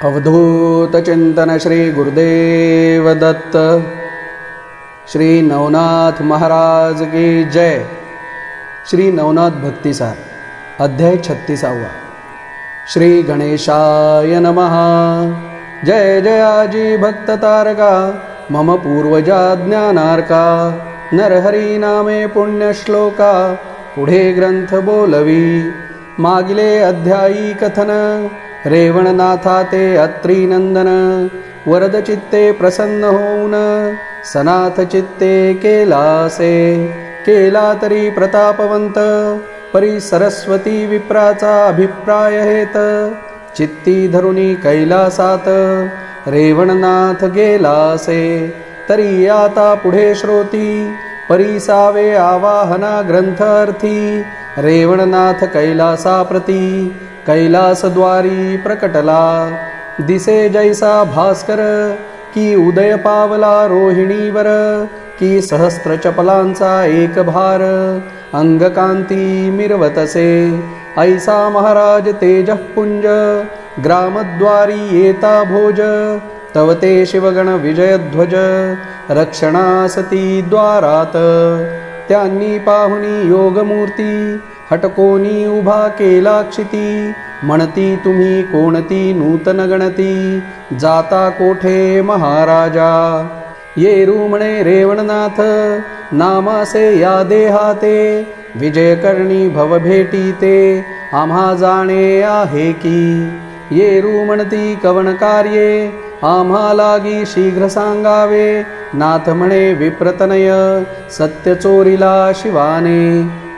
अवधूत चिंतन श्री गुरुदेव दत्त। श्री नवनाथ महाराज की जय। श्री नवनाथ भक्तिसार अध्याय 36। श्री गणेशाय नमः। जय जयाजी भक्त तारका मम पूर्वजा ज्ञानार्का। नरहरी नामे पुण्य श्लोका पुढे ग्रंथ बोलवी। मागिले अध्यायी कथन रेवणनाथा ते अत्री नंदन। वरद चित्ते प्रसन्न होऊन सनाथ चित्ते केलासे। केला तरी प्रतापवंत परी सरस्वती विप्राचा अभिप्राय हेत। चित्ती धरुनी कैलासात रेवणनाथ गेलासे। तरी आता पुढे श्रोती परिसावे आवाहना ग्रंथार्थी। रेवणनाथ कैलासाप्रती कैलासद्वारी प्रकटला। दिसे जैसा भास्कर की उदय पावला रोहिणीवर। की सहस्त्र चपलांचा एक भार अंगकांती मिरवतसे। ऐसा महाराज तेजः पुंज ग्रामद्वारी येता भोज। तव ते शिवगण विजयध्वज रक्षणासती द्वारात। त्यांनी पाहुनी योगमूर्ती हटकोनी उभा केला क्षिती। म्हणती तुम्ही कोणती नूतन गणती जाता कोठे महाराजा। येरू म्हणे रेवणनाथ नामासे या देहाते। विजय करणी भव भेटी ते आम्हा जाणे आहे की। येरू म्हणती कवन कार्ये आम्हा लागी शीघ्र सांगावे। नाथ म्हणे विप्रतनय सत्य चोरीला शिवाने।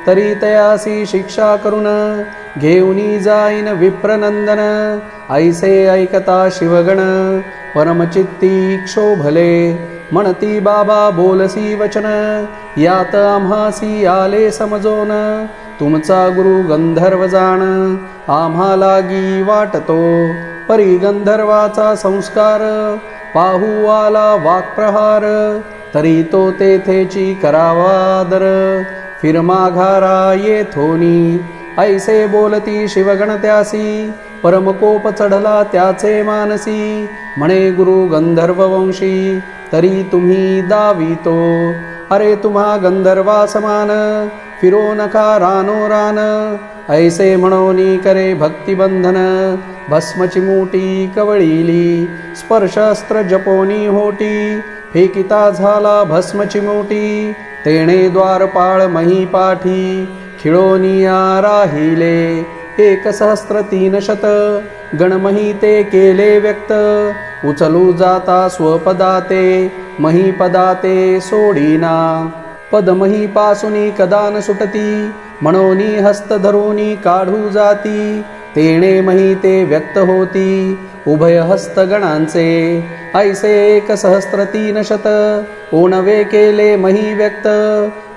तरी तयासी शिक्षा करून घेऊनी जाईन विप्रनंदन। ऐसे ऐकता शिवगण परमचित्ती क्षोभले। म्हणती बाबा बोलसी वचन यात आम्हासी आले समजोन। तुमचा गुरु गंधर्व जाण आम्हा लागी वाटतो। परी गंधर्वाचा संस्कार पाहू आला वाक्प्रहार। तरी तो तेथेची करावादर फिरमाघारा येथोनी। ऐसे बोलती शिवगण त्यासी परमकोप चढला त्याचे मानसी। म्हणे गुरु गंधर्व वंशी तरी तुम्ही दावितो। अरे तुम्हा गंधर्वा समान फिरो नका रानो रान। ऐसे म्हणोनी करे भक्तिबंधन भस्मची मुठी कवळीली। स्पर्शास्त्र जपोनी होटी फेकिता झाला भस्मची मुठी। तेणे द्वारपाळ महीपाठी खिळोनिया राहिले। 1,300 गणमही ते केले व्यक्त। उचलू जाता स्वपदाते महीपदाते सोडीना। पदमही पासुनी कदान सुटती म्हणोनी हस्त धरुनी काढू जाती। तेणे मही ते व्यक्त होती उभय हस्त गणांचे। ऐसे 1,300 ओणवे केले मही व्यक्त।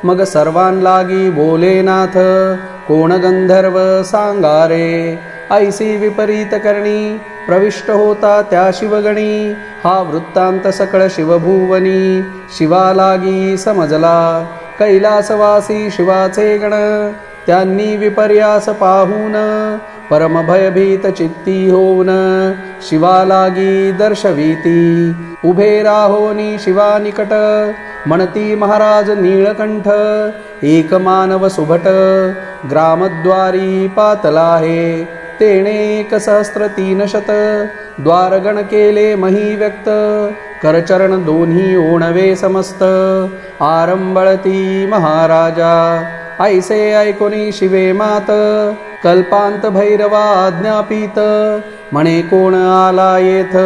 मग सर्वांलागी बोले नाथ कोण गंधर्व सांगारे। ऐसी विपरीत करणी प्रविष्ट होता त्या शिवगणी। हा वृत्तांत सकळ शिवभुवनी शिवालागी समजला। कैलासवासी शिवाचे गण त्यांनी विपर्यास पाहून परम भयभीत चित्ती होऊन शिवालागी दर्शविती। उभे राहोनी शिवा निकट म्हणती महाराज नीळकंठ। एक मानव सुभट ग्रामद्वारी पातला आहे। तेणे 1,300 द्वारगण केले मही व्यक्त। करचरण दोन्ही ओणवे समस्त आरंबळती महाराजा। ऐसे ऐकोनी शिवे मात कल्पांत भैरवा आज्ञापित। म्हणे कोण आला येथ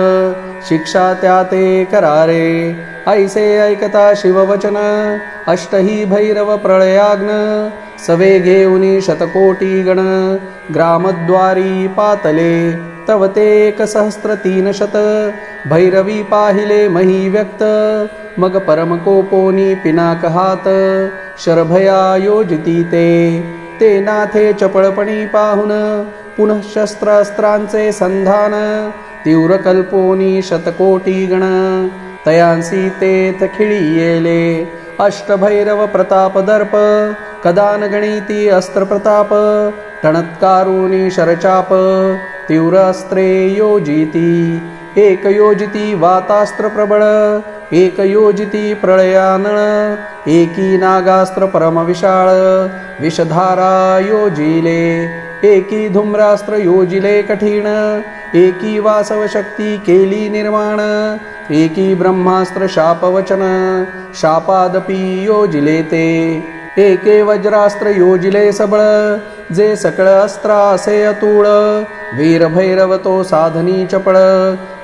शिक्षा त्या ते करारे। ऐसे ऐकता शिववचन अष्टही भैरव प्रळयाग्न। सवे घेऊनी शतकोटी गण ग्रामद्वारी पातले। तव ते 1,300 भैरवी पाहिले मही व्यक्त। मग परमकोपोनी पिनाक हात शरभया योजिती ते। ते नाथे चपळपणी पाहुन पुनः शस्त्रास्त्रांचे संधान। तीव्र कल्पोनी शतकोटी गण तयांसी तेथ खिळी येले। अष्टभैरव प्रताप दर्प कदान गणिती अस्त्र प्रताप। टणत्कारुनी शरचाप तीव्र अस्त्रे योजिती एक योजिती वातास्त्र प्रबळ एक योजिती प्रळयानळ एकी नागास्त्र परम विशाळ विषधारा योजिले एकी धूम्रास्त्र योजिले कठीण एकी वासव शक्ती केली निर्माण एकी ब्रह्मास्त्र शापवचन शापादपी योजिले ते एके वज्रास्त्र योजिले सबळ जे सकळ अस्त्रा असे अतुळ वीरभैरव तो साधनी चपळ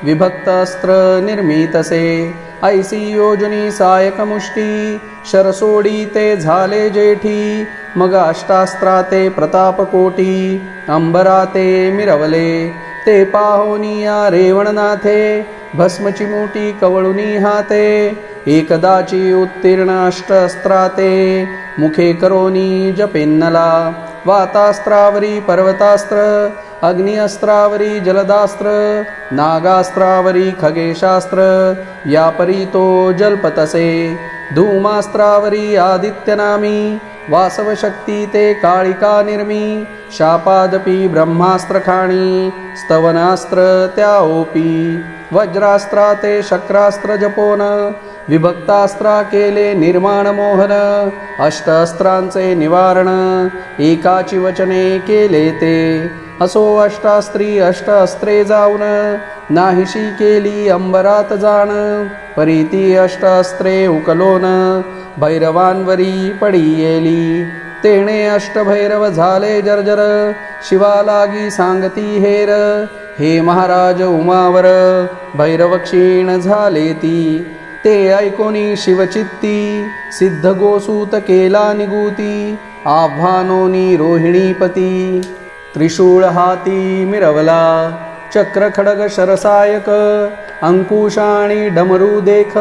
विभक्त अस्त्र निर्मितसे ऐसी योजनी सायक मुष्टी शरसोडी ते झाले जेठी मग अष्टास्त्रा ते प्रताप कोटी अंबरा ते मिरवले ते पाहोनिया रेवणनाथे भस्मची मोठी कवळुनी हाते एकदाची उत्तीर्ण अष्टस्त्राते मुखे करोनी जपेन्नला वातास्त्रावरी पर्वतास्त्र अग्निअस्त्रावरी जलदास्त्र नागास्त्रावरी खगेशास्त्र यापरी तो जल्पतसे धूमास्त्रावरी आदित्यनामी वासवशक्ती ते काळिका निर्मी शापादपी ब्रह्मास्त्रखाणी स्तवनास्त्र त्या ओपी वज्रास्त्रा ते शक्रास्त्र जपोन विभक्तास्त्रा केले निर्माण मोहन अष्टअस्त्रांचे निवारण एकाची वचने केले ते असो अष्टास्त्री अष्टअस्त्रे जाऊन नाहीशी केली अंबरात जाण परीती अष्टअस्त्रे उकलोन भैरवांवरी पडी येली तेणे अष्टभैरव झाले जर्जर शिवा लागी सांगती हेर हे महाराज उमावर भैरव क्षीण झाले ती ते ऐकोनी शिवचित्ती सिद्ध गोसूत केला निगूती आव्हानोनी रोहिणीपती त्रिशूळ हाती मिरवला चक्र खडग शरसायक अंकुशाणी डमरू देख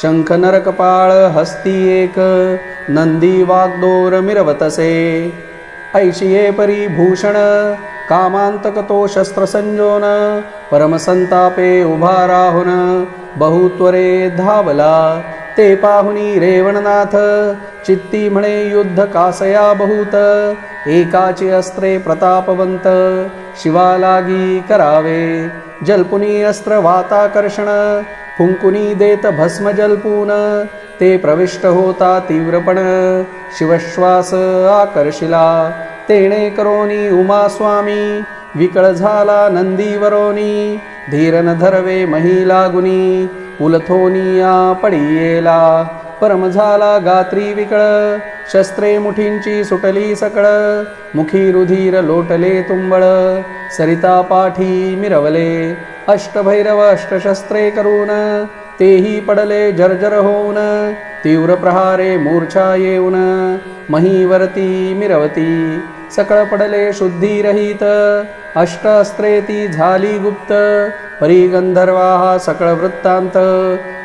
शंख नरकपाळ हस्ती एक नंदी वाग्दोर मिरवतसे ऐशिये परी भूषण कामांतक तो शस्त्र संजोन परमसंतापे उभा राहुन बहुत्वरे धावला ते पाहुनी रेवणनाथ चित्ती म्हणे युद्ध कासया बहुत एकाची अस्त्रे प्रतापवंत शिवा लागी करावे जल्पुनी अस्त्र वाताकर्षण फुंकुनी देत भस्म जल्पून ते प्रविष्ट होता तीव्रपण शिवश्वास आकर्षिला तेणे करोनी उमा स्वामी विकळ झाला नंदीवरोनी धीरन धरवे मही लागुनी उलथोनिया पडियेला परम झाला गात्री विकळ शस्त्रे मुठींची सुटली सकळ मुखी रुधिर लोटले तुंबळ सरिता पाठी मिरवले अष्टभैरव अष्टशस्त्रे करून तेही पडले जर्जर होऊन तीव्र प्रहारे मूर्छा येऊन महीवरती मिरवती सकळ पडले शुद्धी रहित अष्टअस्त्रे ती झाली गुप्त परी गंधर्वा सकळ वृत्तांत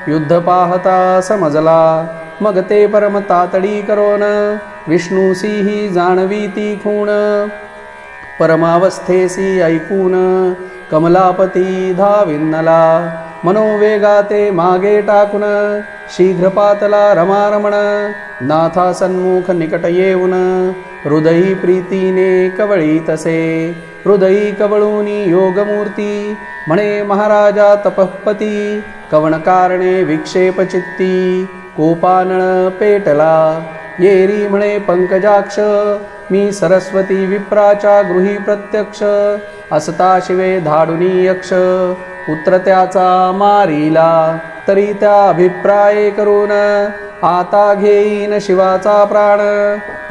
युद्ध पाहता समजला मग ते परम तातडी करोन विष्णूसीही जाणवी ती खूण परमावस्थेसी ऐकून कमलापती धाविन्नला मनोवेगाते मागे टाकून शीघ्र पातला रमारमण नाथा सन्मुख निकट येऊन हृदयी प्रीतीने कवळी तसे हृदयी कवळूनी योगमूर्ती म्हणे महाराजा तपःपती कवण कारणे विक्षेप चित्ती कोपानळ पेटला येरी म्हणे पंकजाक्ष मी सरस्वती विप्राच्या गृही प्रत्यक्ष असता शिवे धाडुनी यक्ष पुत्र त्याचा मारिला तरी त्या अभिप्राय करून आता घेईन शिवाचा प्राण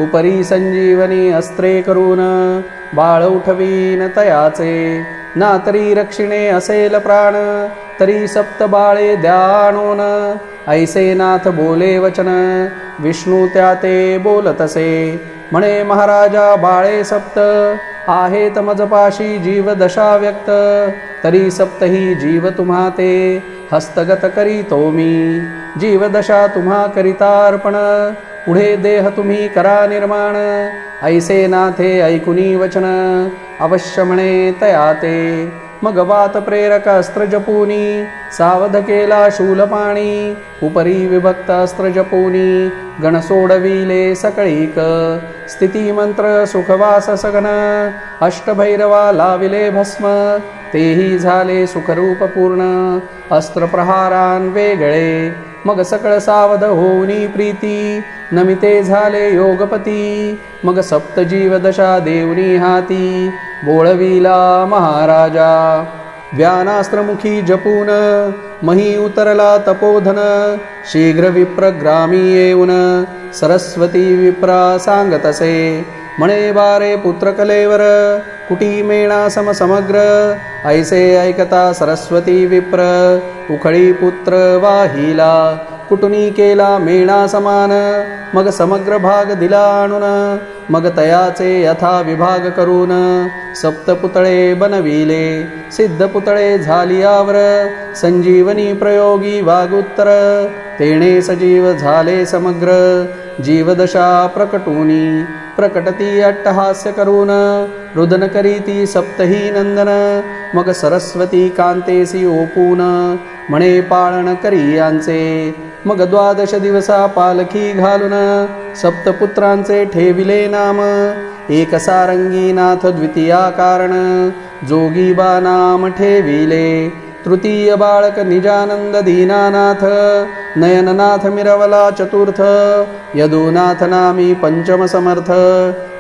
उपरी संजीवनी अस्त्रे करून बाळ उठवीन तयाचे ना तरी रक्षिणे असेल प्राण तरी सप्त बाळे द्या आणून ऐसे नाथ बोले वचन विष्णू त्या ते बोलतसे म्हणे महाराजा बाळे सप्त आहेत मजपाशी जीव दशा व्यक्त तरी सप्तही जीव तुम्हा ते हस्तगत करीतो मी जीवदशा तुम्हा करिता अर्पण पुढे देह तुम्ही करा निर्माण ऐसे नाथे ऐकुनी वचन अवश्य म्हणे तया ते मग वात प्रेरक अस्त्र जपुनी सावध केला शूलपाणी उपरी विभक्त अस्त्र जपुनी गण सोडविले सकळीक स्थिती मंत्र सुखवास सगन अष्टभैरवा लाविले भस्म तेही झाले सुखरूप पूर्ण अस्त्र प्रहारान वेगळे मग सकळ सावध होऊनी प्रीती नमिते झाले योगपती मग सप्तजीव दशा देवनी हाती बोळविला महाराजा व्यानास्त्रमुखी जपून मही उतरला तपोधन शीघ्र विप्रग्रामी येऊन सरस्वती विप्रा सांगतसे म्हणे बारे पुत्र कलेवर कुटी मेणा समग्र ऐसे ऐकता सरस्वती विप्र उखळी पुत्र वाहिला कुटुनी केला मेणा समान मग समग्र भाग दिला आणून मग तयाचे यथा विभाग करून सप्तपुतळे बनविले सिद्ध पुतळे झाली आवर संजीवनी प्रयोगी वागुत्तर तेणे सजीव झाले समग्र जीवदशा प्रकटूनी प्रकटती अट्टहास्य करून रुदन करीती सप्तही नंदन मग सरस्वती कांतेसी ओपून म्हणे पाळण करी यांचे मग द्वादश दिवसा पालखी घालून सप्तपुत्रांचे ठेविले नाम एक सारंगी नाथ द्वितीया कारण जोगीबा नाम ठेविले तृतीय बाळक निजानंद दीनानाथ नयननाथ मिरवला चतुर्थ यदुनाथ नामी पंचम समर्थ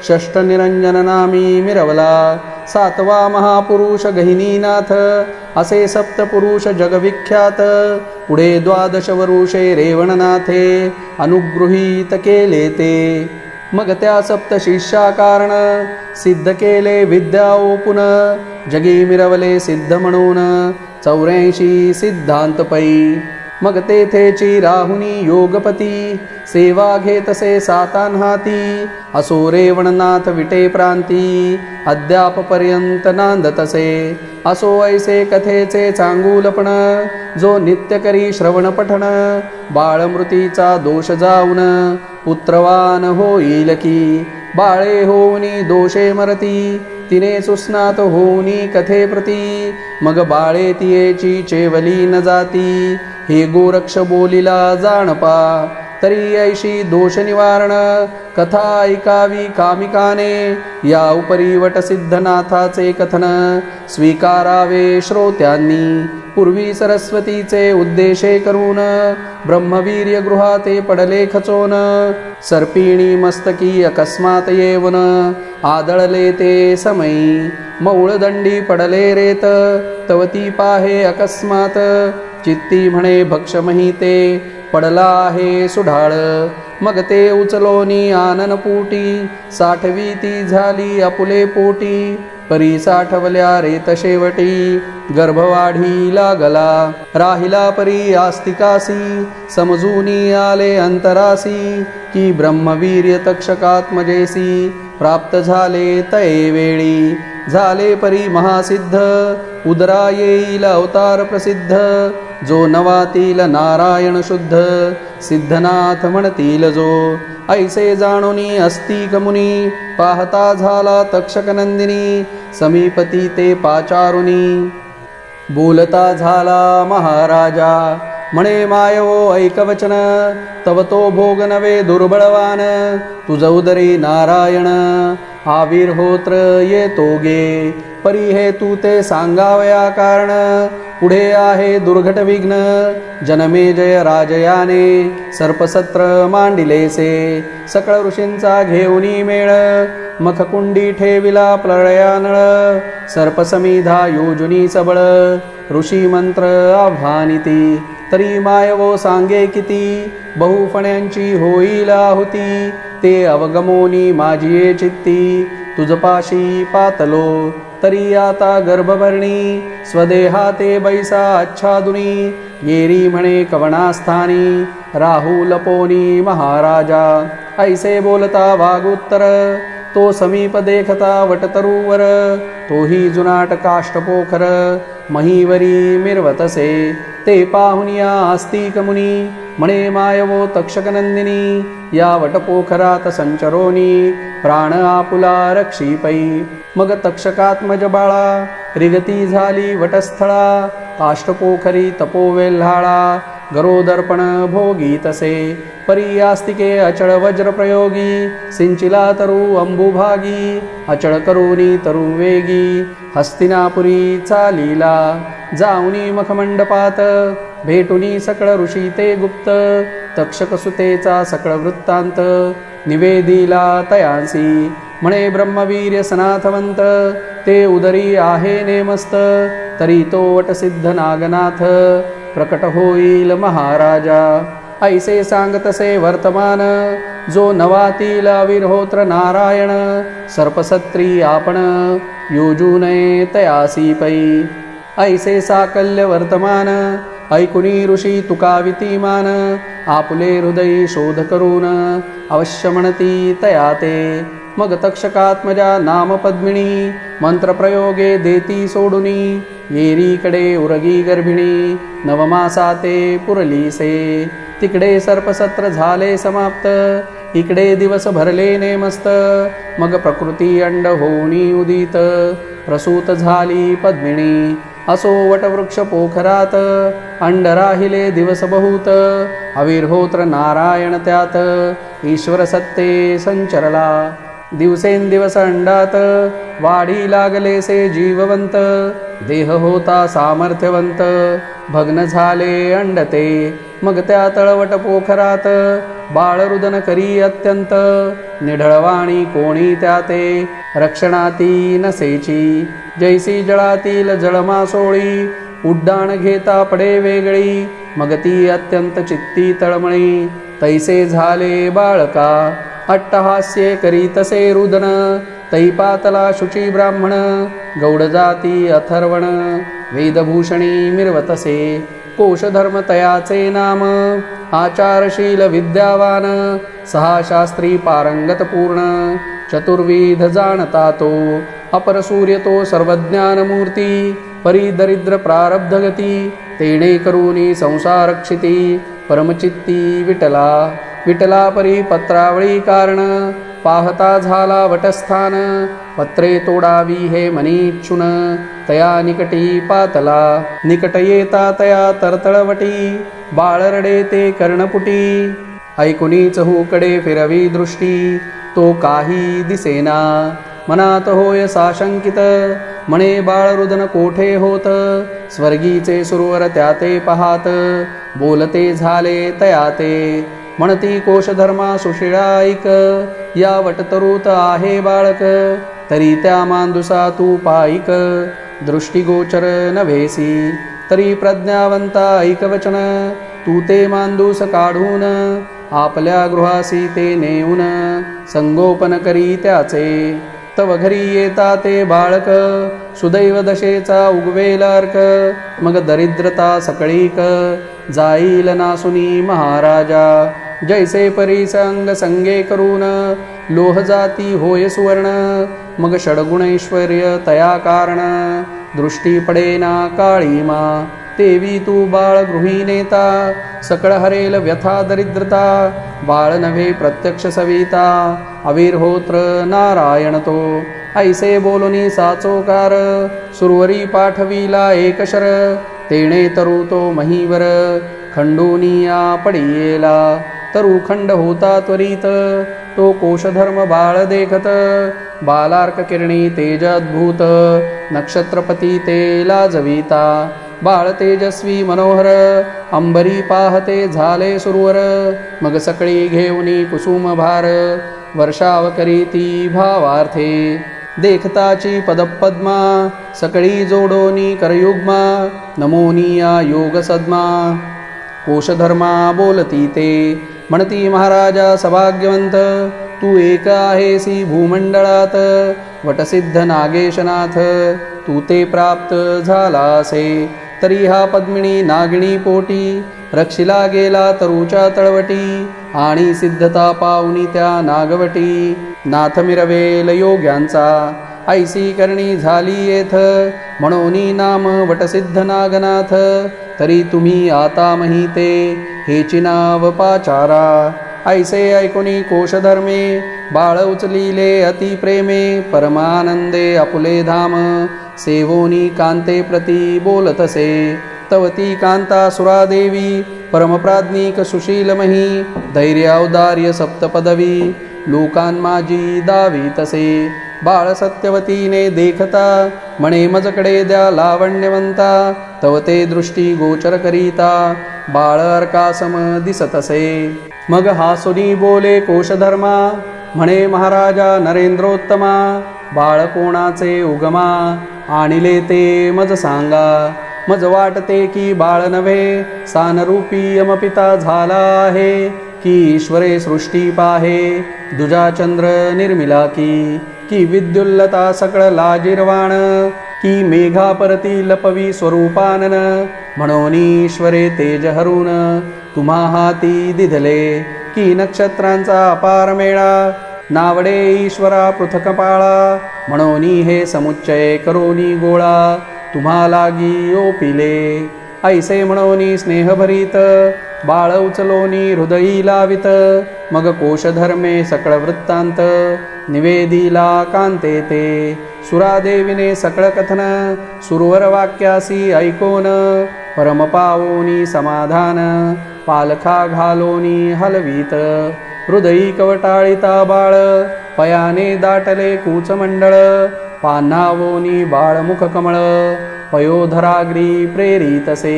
षष्ठ निरंजन नामी मिरवला सातवा महापुरुष गहिनीनाथ असे सप्तपुरुष जगविख्यात पुढे द्वादश वरुषे रेवणनाथे अनुगृहीत केले ते मग त्या सप्त शिष्या कारण सिद्ध केले विद्या ओपुन जगी मिरवले सिद्ध म्हणून 84 सिद्धांत पै मग तेथेची राहुनी योगपती सेवा घेतसे सातान हाती असो रेवणनाथ विटे प्रांती अद्यापपर्यंत नांदतसे असो ऐसे कथेचे चांगुलपण जो नित्य करी श्रवण पठण बाळमृतीचा दोष जाऊन पुत्रवान होईल की बाळे होऊनी दोषे मरती तिने सुस्नात होऊनी कथे प्रती मग बाळे तियेची चेवली न जाती हे गोरक्ष बोलिला जाणपा तरी ऐशी दोष निवारण कथा ऐकावी कामिकाने या उपरी वटसिद्धनाथाचे कथन स्वीकारावे श्रोत्यांनी पूर्वी सरस्वतीचे उद्देशे करून ब्रह्मवीर्य गृहाते पडले खचोन सर्पिणी मस्तकी अकस्मात येऊन आदळले ते समयी मौळदंडी पडले रेत तवती पाहे अकस्मात चित्ती म्हणे भक्षमही ते पडला आहे सुढाळ मग ते उचलोनी आनन पोटी साठवी ती झाली आपुले पोटी परी साठवल्या रेत शेवटी गर्भवाढी लागला राहिला परी आस्तिकासी समजूनी आले अंतरासी की ब्रह्मवीर्य तक्षकात्मजेसी प्राप्त झाले तये वेळी झाले परी महासिद्ध उदरा येईल अवतार प्रसिद्ध जो नवातील नारायण शुद्ध सिद्धनाथ म्हणतील जो ऐसे जाणोनी अस्तिक मुनी पाहता झाला तक्षक नंदिनी समीपती ते पाचारुनी बोलता झाला महाराजा म्हणे मायवो ऐकवचन तव तो भोग नवे दुर्बळवान तुझ उदरी नारायण आविर्होत्र येतो गे परी हे तू ते सांगावया कारण पुढे आहे दुर्घट विघ्न जनमे जय राजयाने सर्पसत्र मांडिलेसे सकळ ऋषींचा घेऊनी मेळ मखकुंडी ठेविला प्रळयानळ सर्पसमिधा योजुनी सबळ ऋषी मंत्र आव्हानिती तरी मायवो सांगे किती बहुफण्यांची होईल आहुती ते अवगमोनी माझी चित्ती तुझपाशी पातलो तरी आता गर्भभरणी स्वदेहाते बैसा आच्छादुनी येरी म्हणे कवनास्थानी राहू लपोनी महाराजा ऐसे बोलता वागुत्तर तो समीप देखता वटतरुवर तोही जुनाट काष्टपोखर महीवरी मिरवतसे ते पाहुनिया आस्तिक मुनी म्हणे मायवो तक्षकनंदिनी या वटपोखरात संचरोनी प्राण आपुला रक्षीपै मग तक्षकात्मज बाळा रिगती झाली वटस्थळा काष्टपोखरी तपोवेल्हाळा गरोदर्पण भोगी तसे परी आस्तिके अचळ वज्र प्रयोगी सिंचिला तरु अंबुभागी अचळ करुनी तरु वेगी हस्तिनापुरी चालीला जाऊनी मखमंडपात भेटुनी सकळ ऋषी ते गुप्त तक्षकसुतेचा सकळ वृत्तांत निवेदिला तयांसी म्हणे ब्रह्मवीर्य सनाथवंत ते उदरी आहे नेमस्त तरी तो वटसिद्ध नागनाथ प्रकट होईल महाराजा ऐसे सांगतसे वर्तमान जो नवातील विरहोत्र नारायण सर्पसत्री आपण योजू नये तयासी पै ऐसे साकल्य वर्तमान ऐकुनी ऋषी तुका वितीमान आपुले हृदय शोध करून अवश्य म्हणती तया ते मग तक्षकात्मजा नाम पद्मिनी मंत्रप्रयोगे देती सोडुनी येरीकडे उरगी गर्भिणी नवमासाते पुरलीसे तिकडे सर्पसत्र झाले समाप्त इकडे दिवस भरले नेमस्त मग प्रकृती अंड होऊनी उदित प्रसूत झाली पद्मिनी असो वटवृक्ष पोखरात अंड राहिले दिवस बहुत अविर्होत्र नारायण त्यात ईश्वर सत्ते संचरला दिवसेंदिवस अंडात वाढी लागलेसे जीववंत देह होता सामर्थ्यवंत भग्न झाले अंडते मग त्या तळवट पोखरात बाळरुदन करी अत्यंत निढळवाणी कोणी त्याते रक्षणाती नसेची जैसी जळातील जळमासोळी उड्डाण घेता पडे वेगळी मग ती अत्यंत चित्ती तळमळी तैसे झाले बाळका अट्टहास्ये करी तसे रुदन तैपातला शुची ब्राह्मण गौड जाती अथर्वण वेदभूषणी मिरवतसे कोशधर्म तयाचे नाम आचारशील विद्यावान सहा शास्त्री पारंगत पूर्ण चतुर्विध जाणता तो अपर सूर्य तो सर्वज्ञानमूर्ती परी दरिद्र प्रारब्धगती तेणे करूनी संसारक्षिती परमचित्ती विटला विटला परी पत्रावळी कारण पाहता झाला वटस्थान पत्रे तोडावी हे मनीच्छुन तया निकटी पातला निकट येता तया तरतळवटी बाळ रडे ते कर्णपुटी ऐकुनी चहूकडे फिरवी दृष्टी तो काही दिसेना मनात होय साशंकित म्हणे बाळरुदन कोठे होत स्वर्गीचे सुरवर त्याते पाहात बोलते झाले तयाते म्हणती कोशधर्मा सुशिळाईक या वटतरुत आहे बाळक तरी त्या मांदुसा तू पाईक दृष्टिगोचर नव्हेसी तरी प्रज्ञावंता ऐकवचन तू ते मांदूस काढून आपल्या गृहासी ते नेऊन संगोपन करी त्याचे तव घरी येता ते बाळक सुदैव दशेचा उगवेल अर्क मग दरिद्रता सकळीक जाईल नासुनी महाराजा जैसे परी संग संगे करून लोह जाती होय सुवर्ण मग षडगुणैश्वर्य तया कारण दृष्टी पडेना काळीमा तेवी तू बाळ गृही नेता सकळ हरेल व्यथा दरिद्रता बाळ नव्हे प्रत्यक्ष सविता अविर्होत्र नारायण तो ऐसे बोलुनी साचोकार सुरवरी पाठविला एकशर तेणे तरु तो महीवर खंडोनिया पडियेला तरु खंड होता त्वरित तो कोशधर्म बाळ देखत बालार्क किरणी तेजद्भूत नक्षत्रपती ते लाजविता बाळ तेजस्वी मनोहर अंबरी पाहते झाले सुरवर मग सकळी घेऊनी कुसुम भार वर्षाव करीती भावार्थे देखताची पदपद्मा सकळी जोडोनी करयुग्मा नमोनिया योग सद्मा कोशधर्मा बोलती ते म्हणती महाराजा सभाग्यवंत तू एक आहेसी भूमंडळात वटसिद्ध नागेशनाथ तू ते प्राप्त झालासे तरी हा पद्मिनी नागिणी पोटी रक्षिला गेला तरुच्या तळवटी आणि सिद्धता पावनी त्या नागवटी नाथ मिरवेल योग्यांचा ऐसी करणी झाली येथ म्हणोनी नाम वटसिद्ध नागनाथ तरी तुम्ही आता महिते हेची नाव पाचारा ऐसे ऐकुनी कोशधर्मे बाळ उचलिले अति प्रेमे परमानंदे आपुले धाम सेवोनी कांते प्रती बोलतसे तवती कांता सुरादेवी परमप्राज्ञिक सुशीलमही धैर्य औदार्य सप्तपदवी लोकांमाजी दावी तसे बाळ सत्यवतीने देखता म्हणे मजकडे द्या लावण्यवंता तव ते दृष्टी गोचर करीता बाळ अर्कासम दिसतसे मग हासुनी बोले कोशधर्मा म्हणे महाराजा नरेंद्रोत्तमा बाळ कोणाचे उगमा आणिले ते मज सांगा मज वाटते की बाळ नव्हे सानरूपी यमपिता झाला आहे की ईश्वरे सृष्टी पाहे दुजा चंद्र निर्मिला की विद्युल्लता सकळ लाजिरवाण की मेघा परती लपवी स्वरूपानन म्हणून ईश्वरे तेज हरून तुम्हा हाती दिधले की नक्षत्रांचा अपार मेळा नावडे ईश्वरा पृथक पाळा म्हणून हे समुच्चय करोनी गोळा तुम्हा लागी ओपिले ऐसे म्हणून स्नेहभरीत बाळ उचलोनी हृदयी लावित मग कोशधर्मे सकळ वृत्तांत निवेदिला कांते ते सुरादेवीने सकळ कथन सुरवर वाक्यासी ऐकोन परम पावोनी समाधान पालखा घालोनी हलवीत हृदयी कवटाळिता बाळ पयाने दाटले कूचमंडळ पान्हावोनी बाळ मुख कमळ पयोधराग्री प्रेरितसे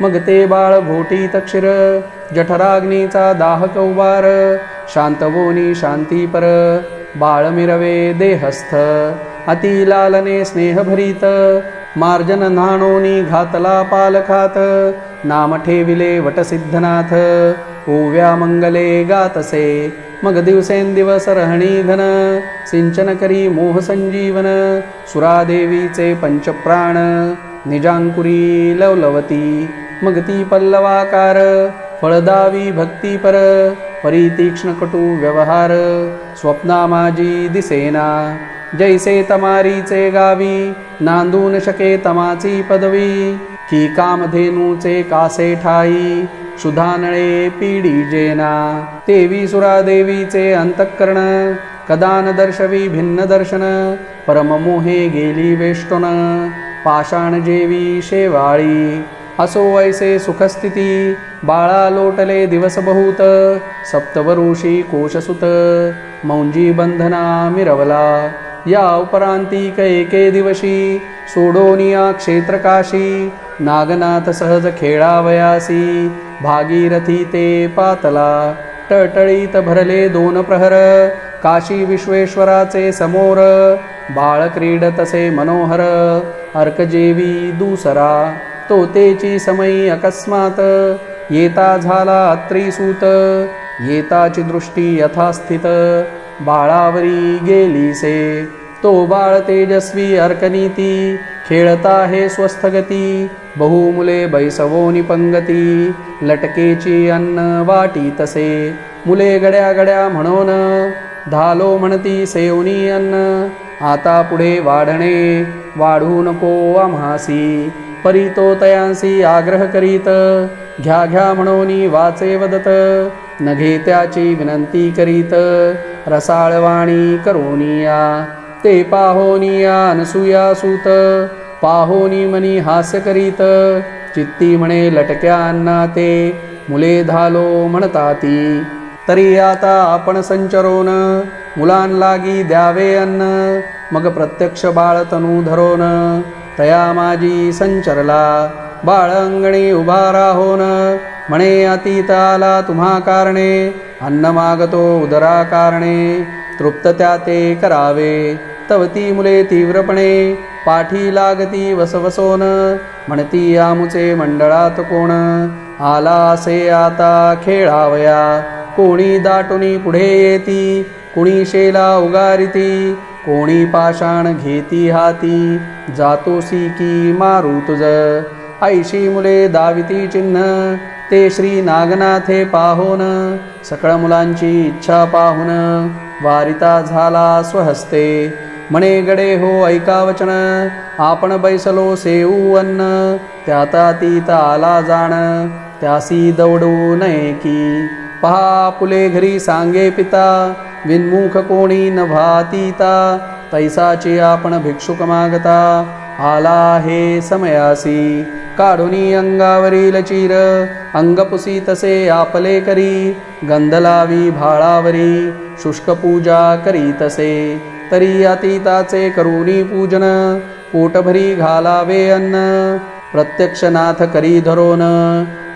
मग ते बाळ घोटीत क्षीर जठराग्नीचा दाहक उबार शांतवोनी शांतीपर बाळ मिरवे देहस्थ अति लालने स्नेहभरीत मार्जन न्हाणोनी घातला पालखात नाम ठेविले वटसिद्धनाथ ओव्या मंगले गातसे मग दिवसेंदिवस रहणी घन सिंचन करी मोह संजीवन सुरादेवीचे पंचप्राण निजांकुरी लवलवती मग ती पल्लवाकार फळदावी भक्तीपर परितीक्ष्ण कटू व्यवहार स्वप्ना माझी दिसेना जैसे तमारीचे गावी नांदून शके तमाची पदवी की कामधेनूचे कासे ठाई क्षुधानळे पीडी जेना तेवी सुरादेवीचे अंतःकरण कदान दर्शवी भिन्न दर्शन परममोहे गेली वेष्टन पाषाण जेवी शेवाळी असो ऐसे सुखस्थिती बाळा लोटले दिवस बहुत सप्तवरुषी कोशसुत मौंजी बंधना मिरवला या उपरांती एके दिवशी सोडोनिया क्षेत्रकाशी नागनाथ सहज खेळावयासी भागीरथी ते पातला टळटळीत भरले दोन प्रहर काशी विश्वेश्वराचे समोर बाळ क्रीडतसे मनोहर अर्कजेवी दुसरा तो तेची समयी अकस्मात येता झाला अत्रीसूत येताची दृष्टी यथास्थित बाळावरी गेलीसे तो बाळ तेजस्वी अर्कनीती खेळता हे स्वस्थगती बहुमुले बैसवोनी पंगती लटकेची अन्न वाटी तसे मुले गड्या गड्या म्हणून धालो म्हणती सेवनी अन्न आता पुढे वाढणे वाढू नको आम्हासी परी तो तयांसी आग्रह करीत घ्या घ्या म्हणोनी वाचे वदत नघे त्याची विनंती करीत रसाळवाणी करोनिया ते पाहोनिया अनसुया सूत पाहोनी मनी हास्य करीत चित्ती म्हणे लटक्या अन्ना ते मुले धालो म्हणताती तरी आता आपण संचरोन मुलां लागी द्यावे अन्न मग प्रत्यक्ष बाळ तनू धरोन तया माझी संचरला बाळ अंगणी उभा राहोन म्हणे अतीत आला तुम्हा कारणे अन्न मागतो उदरा कारणे तृप्त त्या ते करावे तवती मुले तीव्रपणे पाठी लागती वसवसोन म्हणती आमुचे मंडळात कोण आला असे आता खेळावया कोणी दाटुनी पुढे येती कुणी शेला उगारिती कोणी पाषाण घेती हाती जातोसी की मारू तुझ ऐशी मुले दाविती चिन्ह ते श्री नागनाथे पाहोन सकळ मुलांची इच्छा पाहून वारिता झाला स्वहस्ते म्हणे गडे हो ऐका वचन आपण बैसलो सेऊ अन्न त्याता तीत आला जाण त्यासी दौडू नये की पहा पुले घरी सांगे पिता, विनमुख कोणी न भातीता, तैसाची आपण भिक्षुक मागता, आला हे समयासी. काढुनी अंगावरील चीर, अंगपुसी तसे आपले करी, गंध लावी भाळावरी, शुष्क पूजा करी तसे. तरी अतीताचे करुणी पूजन, पोटभरी घालावे अन्न, प्रत्यक्ष नाथ करी धरोन,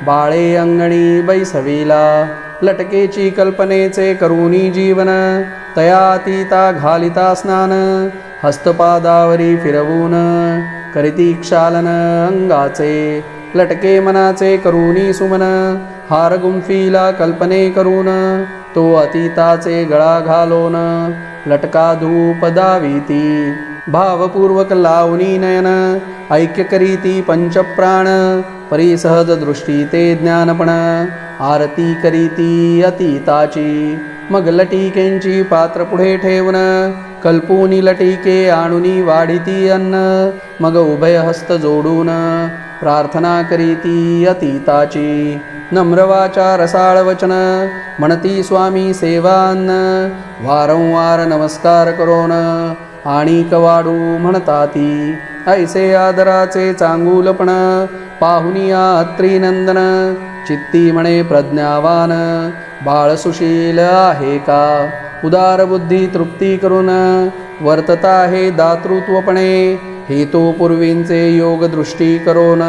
बाळे अंगणी बैसविला. लटकेची कल्पनेचे करुणी जीवन, तयातीता घालिता स्नान, हस्तपादावरी फिरवून, करीती क्षालन अंगाचे. लटके मनाचे करुणी सुमन, हार गुंफीला कल्पने करून, तो अतीताचे गळा घालोन, लटका धूप दाविती. भावपूर्वक लावणी नयन, ऐक्य करीती पंचप्राण, परी सहज दृष्टी ते ज्ञानपण, आरती करीती अतीताची. मग लटिकेंची पात्र पुढे ठेवून, कल्पूनी लटिके आणुनी वाढिती अन्न, मग उभय हस्त जोडून, प्रार्थना करीती अतीताची. नम्रवाचा रसाळ वचन, म्हणती स्वामी सेवान्न, वारंवार नमस्कार करोन, आणि कवाडू म्हणताती. ऐसे आदराचे चांगुलपण, पाहुनिया अत्रिनंदन, चित्ती म्हणे प्रज्ञावान, बाळ सुशील आहे का. उदार बुद्धी तृप्ती करून, वर्तता हे दातृत्वपणे, हेतू पूर्वींचे योग दृष्टी करोन,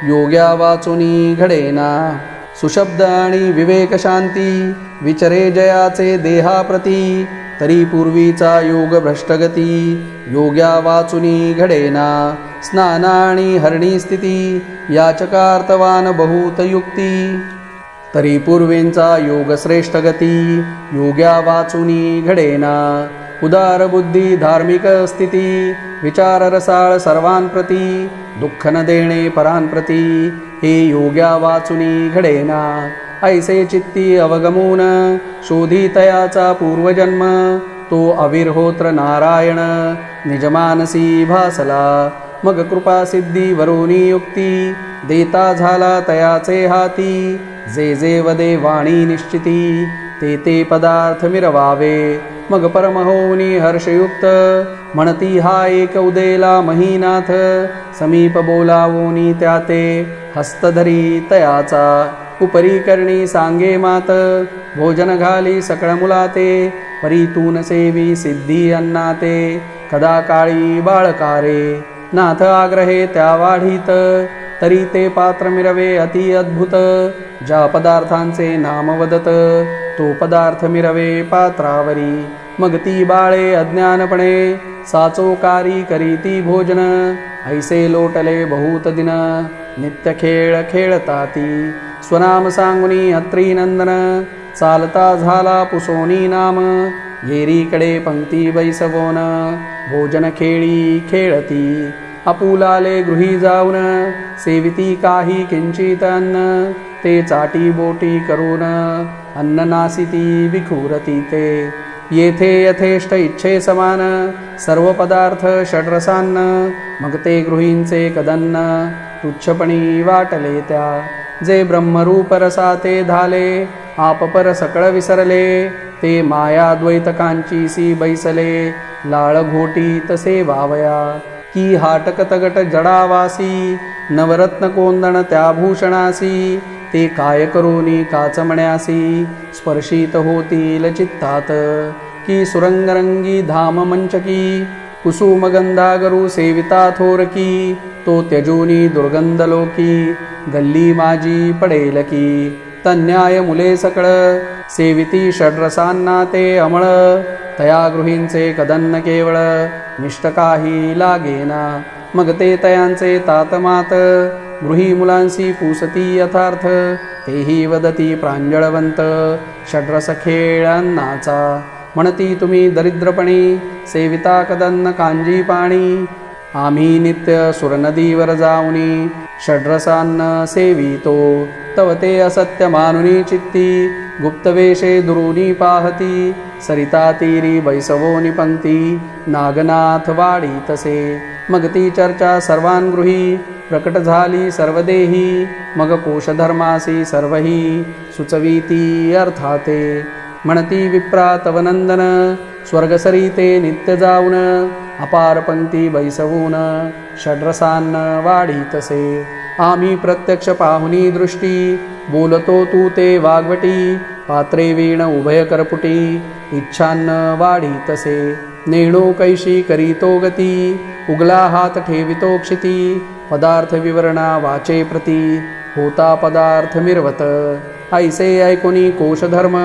योग्या वाचुनी घडेना. सुशब्द आणि विवेक शांती, विचरे जयाचे देहाप्रती, तरी पूर्वीचा योग भ्रष्टगती, योग्या वाचुनी घडेना. स्नान आणि हरणी स्थिती, याचकार्थवान बहुत युक्ती, तरी पूर्वींचा योग श्रेष्ठ गती, योग्या वाचुनी घडेना. उदार बुद्धी धार्मिक स्थिती, विचार रसाळ सर्वांप्रती, दुःख न देणे परांप्रती, हे योग्या वाचुनी घडेना. ऐसे चित्ती अवगमून, शोधी तयाचा पूर्वजन्म, तो अविर्होत्र नारायण, निजमानसी भासला. मग कृपा सिद्धी वरुणी युक्ती, देता झाला तयाचे हाती, जे जे वदे वाणी निश्चिती, ते ते पदार्थ मिरवावे. मग परमहोनी हर्षयुक्त, म्हणती हा एक उदेला महीनाथ, समीप बोलावोनी त्या ते, हस्तधरी तयाचा. उपरी करणी सांगे मात, भोजन घाली सकळ मुलाते, परीतून सेवी सिद्धी अन्नाते, कदा काळी बाळकारे. नाथ आग्रहे त्या वाढीत, तरी ते पात्र मिरवे अति अद्भुत, ज्या पदार्थांचे नाम वदत, तो पदार्थ मिरवे पात्रावरी. मग ती बाळे अज्ञानपणे, साचोकारी करीती भोजन, ऐसे लोटले बहुत दिन, नित्य खेळ खेळताती. स्वनाम सांगुनी अत्रिनंदन, चालता झाला पुसोनी नाम, येरीकडे पंक्ती बैसवोन, भोजन खेळी खेळती. आपुलाले गृही जाऊन, सेविती काही किंचित अन्न, ते चाटी बोटी करून, अन्न नासिती विखुरती ते. येथे यथेष्ट इच्छे समान, सर्व पदार्थ षड्रसान्न, मग ते गृहींचे कदन्न, तुच्छपणी वाटले त्या. जे ब्रह्मरूप रसाते धाले, आपपर सकळ विसरले, ते माया द्वैतकांची सी बैसले, लाळ घोटी तसे वावया. की हाटक तगट जडावासी, नवरत्न कोंदण त्या भूषणासी, ते काय करोनी काचमण्यासी, स्पर्शित होतील चित्तात. की सुरंगरंगी धाम मंचकी, कुसुमगंधागरू सेविता थोरकी, तो त्यजोनी दुर्गंधलोकी, गल्ली माझी पडेल की. तन्याय मुले सकळ, सेविती षड्रसांना ते अमळ, तया गृहींचे कदन्न केवळ, निष्ठ काही लागेना. मग ते तयांचे तातमात, गृही मुलांसी पुसती यथार्थ, तेही वदती प्रांजळवंत, षड्रस खेळ अन्नाचा. म्हणती तुम्ही दरिद्रपणी, सेविता कदन्न कांजी पाणी, आम्ही नित्य सुरनदीवर जाऊनी, षड्रसान्न सेवितो. तव ते असत्य मानुनी चित्ती, गुप्तवेशे दुरुनी पाहती, सरिता तीरी बैसवोनी पंक्ती, नागनाथ वाडी तसे. मग ती चर्चा सर्वांगृही, प्रकट झाली सर्वदेही मग कोशधर्मासी सर्वही सुचविती अर्थाते म्हणती विप्रा तव नंदन स्वर्गसरिते नित्य जाऊन अपार पंक्ती बैसवून षड्रसान्न वाढीतसे आम्ही प्रत्यक्ष पाहुनी दृष्टी बोलतो तू ते वाग्वटी पात्रे वीण उभय करपुटी इच्छान्न वाढीतसे नेणो कैशी करीतो गती उगला हात ठेवितो क्षिती पदार्थ विवरणा वाचे प्रती होता पदार्थ मिरवत ऐसे ऐकोनी कोशधर्म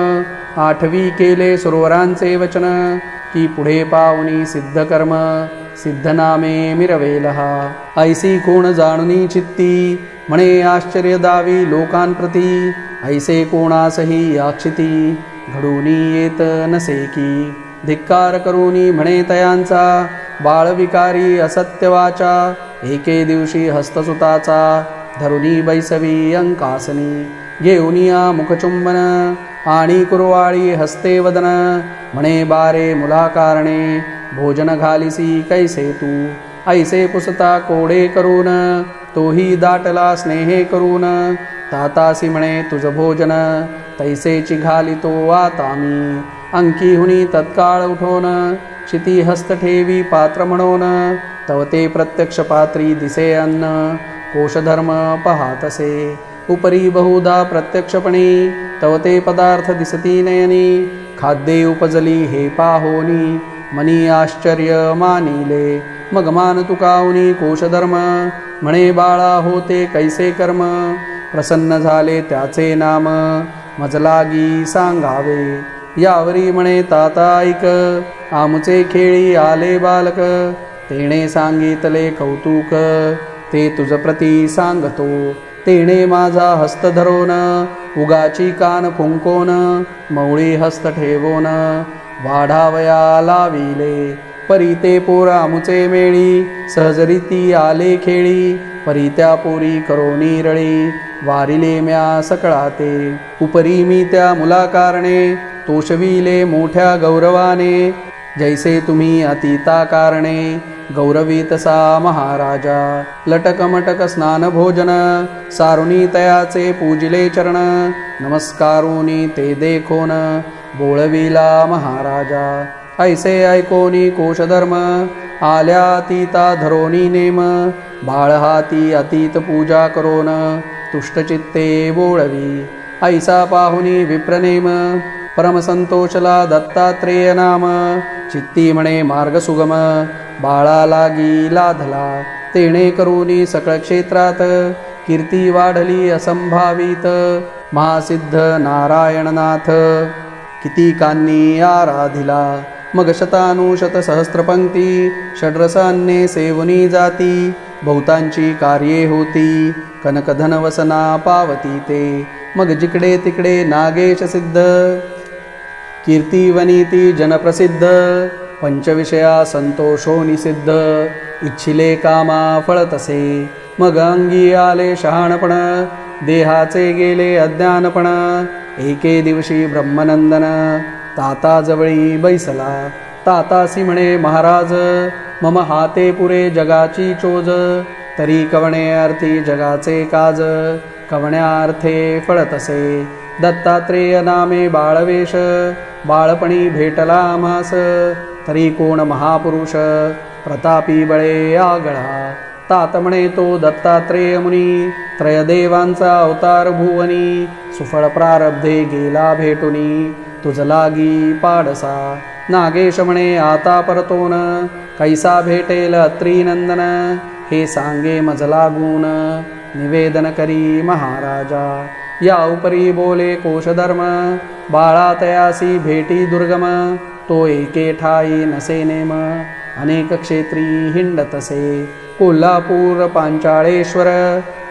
आठवी केले सुरवरांचे वचन की पुढे पाहुनी सिद्ध कर्म सिद्ध नामे मिरवेलहा ऐसी कोण जाणुनी चित्ती म्हणे आश्चर्य दावी लोकांप्रती ऐसे कोणासही याक्षिती घडूनी येत नसे की धिक्कार करूनी म्हणे तयांचा बाळविकारी असत्यवाचा एके दिवशी हस्तसुताचा धरुनी बैसवी अंकासनी घेऊनिया मुखचुंबन आणि कुरवाळी हस्ते वदन म्हणे बारे मुलाकारणे भोजन घालिसी कैसे तू ऐसे पुसता कोडे करून तोही दाटला स्नेहे करून तातासी म्हणे तुझ भोजन तैसेची घालितो आता मी अंकी हुनी तत्काळ उठोन क्षिती हस्त ठेवी पात्र म्हणून तव ते प्रत्यक्ष पात्री दिसे अन्न कोशधर्म पाहातसे उपरी बहुधा प्रत्यक्षपणे तव ते पदार्थ दिसती नयनी खाद्ये उपजली हे पाहोनी मनी आश्चर्य मानिले मग मान तुकावनी कोशधर्म म्हणे बाळा होते कैसे कर्म प्रसन्न झाले त्याचे नाम मजलागी सांगावे यावरी म्हणे ताता ऐक आमुचे खेळी आले बालक तेणे सांगितले कौतुक ते तुझ प्रती सांगतो तेणे माझा हस्त धरोन उगाची कान फुंकोन मौळी हस्त ठेवोन वाढावया लाविले परी ते पोरा मुचे मेळी सहजरीती आले खेळी परी त्या पोरी करोनी रळी वारिले म्या सकळाते उपरी मी त्या मुलाकारणे तोषविले मोठ्या गौरवाने जैसे तुम्ही अतिता कारणे गौरवीतसा महाराजा लटक मटक स्नान भोजन सारुनी तयाचे पूजिले चरण नमस्कारुनी ते देखोन बोळविला महाराजा ऐसे ऐकोनी कोशधर्म आल्या अतीता धरोनी नेम बाळ हाती अतीत पूजा करोन तुष्टचित्ते बोळवी ऐसा पाहुनी विप्रनेम परमसंतोषला दत्तात्रेय नाम चित्ती म्हणे मार्ग सुगम बाळा लागी लाधला तेणे करूनी सकळ क्षेत्रात कीर्ती वाढली असंभावित महासिद्ध नारायणनाथ किती कान्नी आराधिला मग शतानुशत सहस्त्रपंक्ती षड्रसान्ने सेवनी जाती बहुतांची कार्ये होती कनकधन वसना पावती ते मग जिकडे तिकडे नागेश सिद्ध कीर्ती वनीती जनप्रसिद्ध पंचविषया संतोषो निसिद्ध इच्छिले कामा फळतसे मग अंगी आले शहाणपण देहाचे गेले अज्ञानपण एके दिवशी ब्रह्मनंदन ताता जवळी बैसला तातासी म्हणे महाराज मम हाते पुरे जगाची चोज तरी कवणे अर्थी जगाचे काज कवण्यार्थे फळतसे दत्तात्रेय नामे बाळवेश बाळपणी भेटला आम्हास तरी कोण महापुरुष प्रतापी बळे आगळा तात म्हणे तो दत्तात्रेय मुनी त्रयदेवांचा अवतार भुवनी सुफळ प्रारब्धे गेला भेटुनी तुझ लागी पाडसा नागेश म्हणे आता परतोन कैसा भेटेल अत्रीनंदन हे सांगे मज लागून निवेदन करी महाराजा या उपरी बोले कोशधर्म बाळा तयासी भेटी दुर्गम तो एके ठाई नसे नेम अनेक क्षेत्री हिंडतसे कोल्हापूर पांचाळेश्वर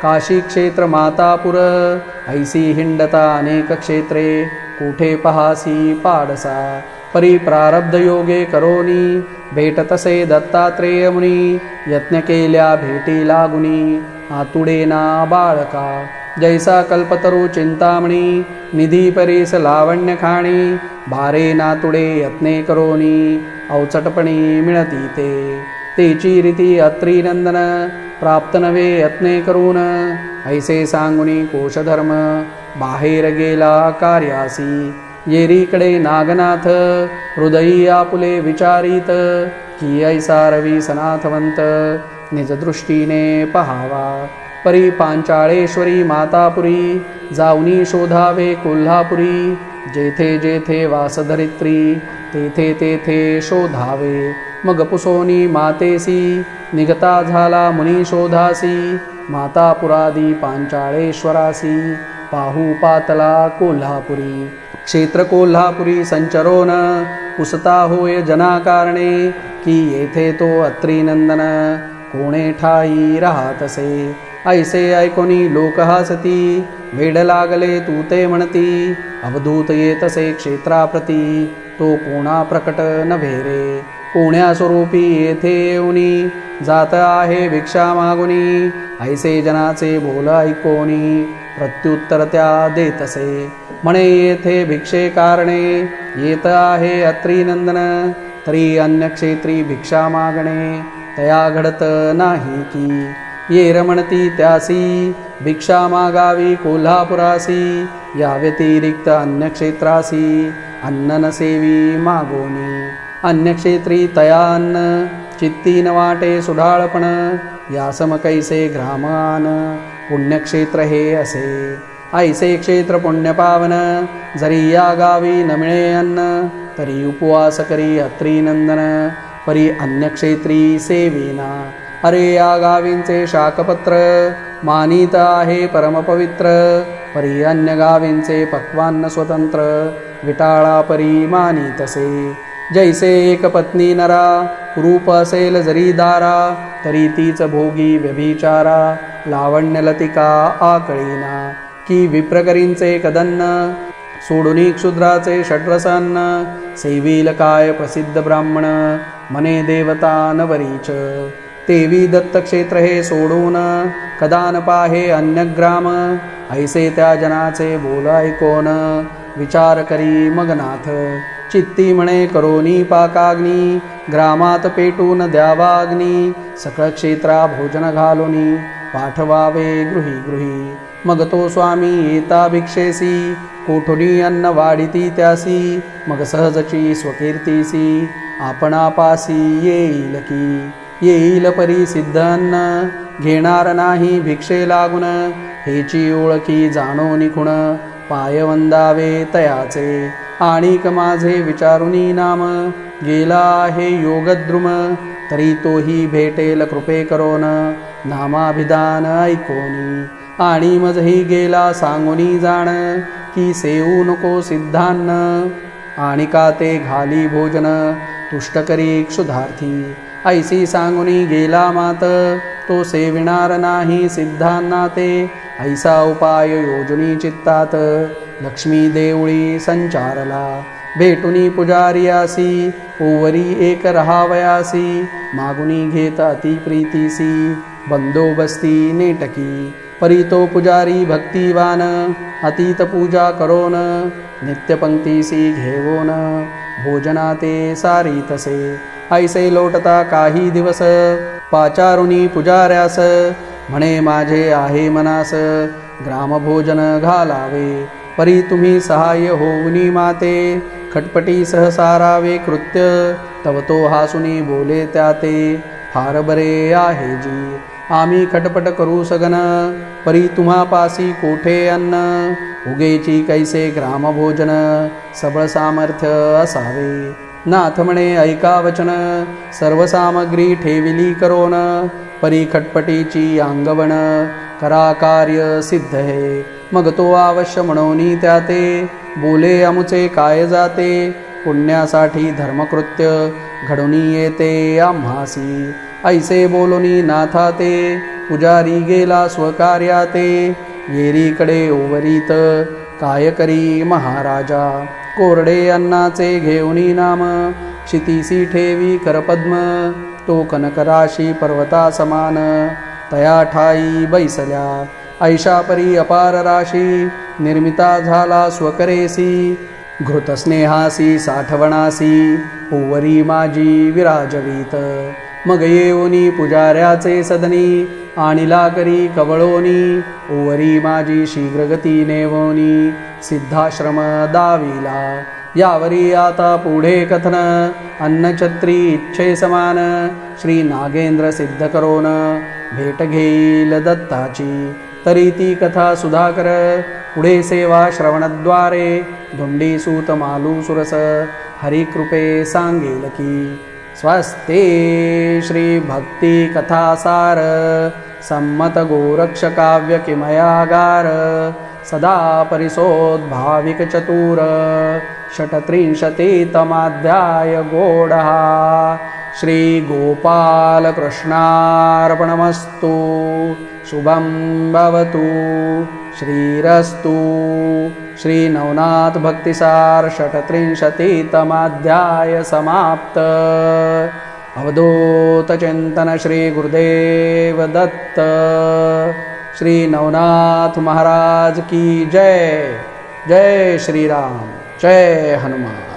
काशी क्षेत्र मातापुर ऐसी हिंडता अनेक क्षेत्रे कुठे पहासी पाडसा परी प्रारब्ध योगे करोनी भेटतसे दत्तात्रेय मुनी यत्न केल्या भेटी लागुनी आतुडेना बाळका जैसा कल्पतरू चिंतामणी निधी परीस लावण्य खाणी बारे नातुडे यत्ने करोनी अवचटपणी मिळती ते तेची रीती अत्रीनंदन प्राप्त नवे यत्ने करून ऐसे सांगुनी कोशधर्म बाहेर गेला कार्यासी येरीकडे नागनाथ हृदयी आपुले विचारित की ऐसा रवी सनाथवंत निज दृष्टीने पहावा परी पांचाळेश्वरी मातापुरी जाऊनी शोधावे कोल्हापुरी जेथे जेथे वासधरित्री तेथे तेथे शोधावे मग पुसोनी मातेसी निगता झाला मुनी शोधासी मातापुरादी पांचाळेश्वरासी पाहू पातला कोल्हापुरी क्षेत्र कोल्हापुरी संचरोन पुसता होय जनाकारणे की येथे तो अत्रिनंदन कोणे ठाई राहतसे ऐसे ऐकोनी लोक हसती वेड लागले तू ते म्हणती अवधूत येतसे क्षेत्राप्रती तो कोणा प्रकट नव्हे रे कोण्या स्वरूपी येथे येऊनी जात आहे भिक्षा मागुनी ऐसे जनाचे बोल ऐकोनी प्रत्युत्तर त्या देतसे म्हणे येथे भिक्षे कारणे येत आहे अत्रिनंदन तरी अन्य क्षेत्री भिक्षा मागणे तया घडत नाही की ये रमणती त्यासी भिक्षा मागावी कोल्हापुरासी या व्यतिरिक्त अन्य क्षेत्रासी अन्न नसेवी मागोनी अन्य क्षेत्री तया अन्न चित्ती न वाटे सुढाळपण या सम कैसे ग्रामान पुण्यक्षेत्र हे असे ऐसे क्षेत्र पुण्य पावन जरी या गावी न मिळे अन्न तरी उपवास करी अत्रिनंदन परी अन्य क्षेत्री सेविना अरे या गावींचे शाकपत्र मानित आहे परमपवित्र परी अन्य गावींचे पक्वान्न स्वतंत्र विटाळा परी मानितसे जैसे एक पत्नी नरा रूप असेल जरी दारा तरी तीच भोगी व्यभिचारा लावण्य लतिका आकळीना की विप्रकरींचे कदन्न सोडुनी क्षुद्राचे षड्रसन्न सेविल काय प्रसिद्ध ब्राह्मण मने देवता नवरीच तेवी दत्तक्षेत्र हे सोडून कदान पाहे अन्यग्राम ऐसे त्या जनाचे बोल ऐकोन विचार करी मगनाथ चित्ती म्हणे करोनी पाकाग्नी ग्रामात पेटून द्यावाग्नी सकळ क्षेत्रा भोजन घालोनी पाठवावे गृही गृही मग तो स्वामी येता भिक्षेसी कोठुनी अन्न वाढिती त्यासी मग सहजची स्वकीर्तीसी आपणापासी येईल परी सिद्ध अन्न घेणार नाही भिक्षे लागून हेची ओळखी जाणो निखुण पाय वंदावे तयाचे आणिक माझे विचारुनी नाम गेला आहे योगद्रुम तरी तोही भेटेल कृपे करोन नामाभिधान ऐकोनी आणि मजही गेला सांगुनी जाण की सेवू नको सिद्धान्न आणि का ते घाली भोजन तुष्ट करी क्षुधार्थी ऐसी सांगुनी गेला मात तो सेविणार नाही सिद्धांना ते ऐसा उपाय योजनी चित्तात लक्ष्मी देवळी संचारला भेटुनी पुजारियासी ओवरी एक रहावयासी मागुनी घेत अति प्रीतीसी बंदोबस्ती नेटकी परी तो पुजारी भक्तिवान अतीत पूजा करोन नित्य पंक्तीसी घेवोन भोजनाते सारीतसे ऐसे लोटता काही दिवस पाचारुनी पुजाऱ्यास म्हणे माझे आहे मनास ग्रामभोजन घालावे परी तुम्ही सहाय्य होऊनी माते खटपटी सहसारावे कृत्य तव तो हासुनी बोले त्याते फार बरे आहे जी आम्ही खटपट करू सगन परी तुम्हा पासी कोठे अन्न उगेची कैसे ग्रामभोजन सबळ सामर्थ्य असावे नाथ म्हणे ऐका वचन सर्व सामग्री ठेविली करोन परी खटपटीची अंगवण करा कार्य सिद्ध हे मग तो अवश्य म्हणोनी त्याते बोले अमुचे काय जाते पुण्यासाठी धर्मकृत्य घडुनी येते आम्हासी ऐसे बोलोनी नाथा ते पुजारी गेला स्वकार्याते येरीकडे ओवरीत काय करी महाराजा कोरडे अन्नाचे घेऊनी नाम क्षितीसी ठेवी करपद्म तो कनकराशी पर्वता समान तया ठाई बैसल्या ऐशा परी अपार राशी निर्मिता झाला स्वकरेसी घृतस्नेहासी साठवणासी ओवरी माझी विराजवीत मग येऊनी पुजाऱ्याचे सदनी, आणिला करी कवळोनी, ओवरी माझी शीघ्रगती नेवोनी, सिद्धाश्रम दाविला. यावरी आता पुढे कथन, अन्नछत्री इच्छे समान, श्री नागेंद्र सिद्ध करोन, भेट घेईल दत्ताची. तरी ती कथा सुधाकर, पुढे सेवा श्रवणद्वारे, धुंडी सूत मालू सुरस, हरिकृपे सांगेल की. स्वस्ते श्री भक्ती कथासार, सम्मत गोरक्ष काव्य किमयागार, सदा परिसोद्भाविक चतुर, षट्त्रिंशतितमाध्याय गोडः. श्री गोपाल कृष्णार्पणमस्तु. शुभं भवतु. श्रीरस्तु. श्री नवनाथ भक्तिसार 38तमाध्याय समाप्त. अवधूत चिंतन श्री गुरुदेव दत्त. श्री नवनाथ महाराज की जय. जय श्री राम. जय हनुमान.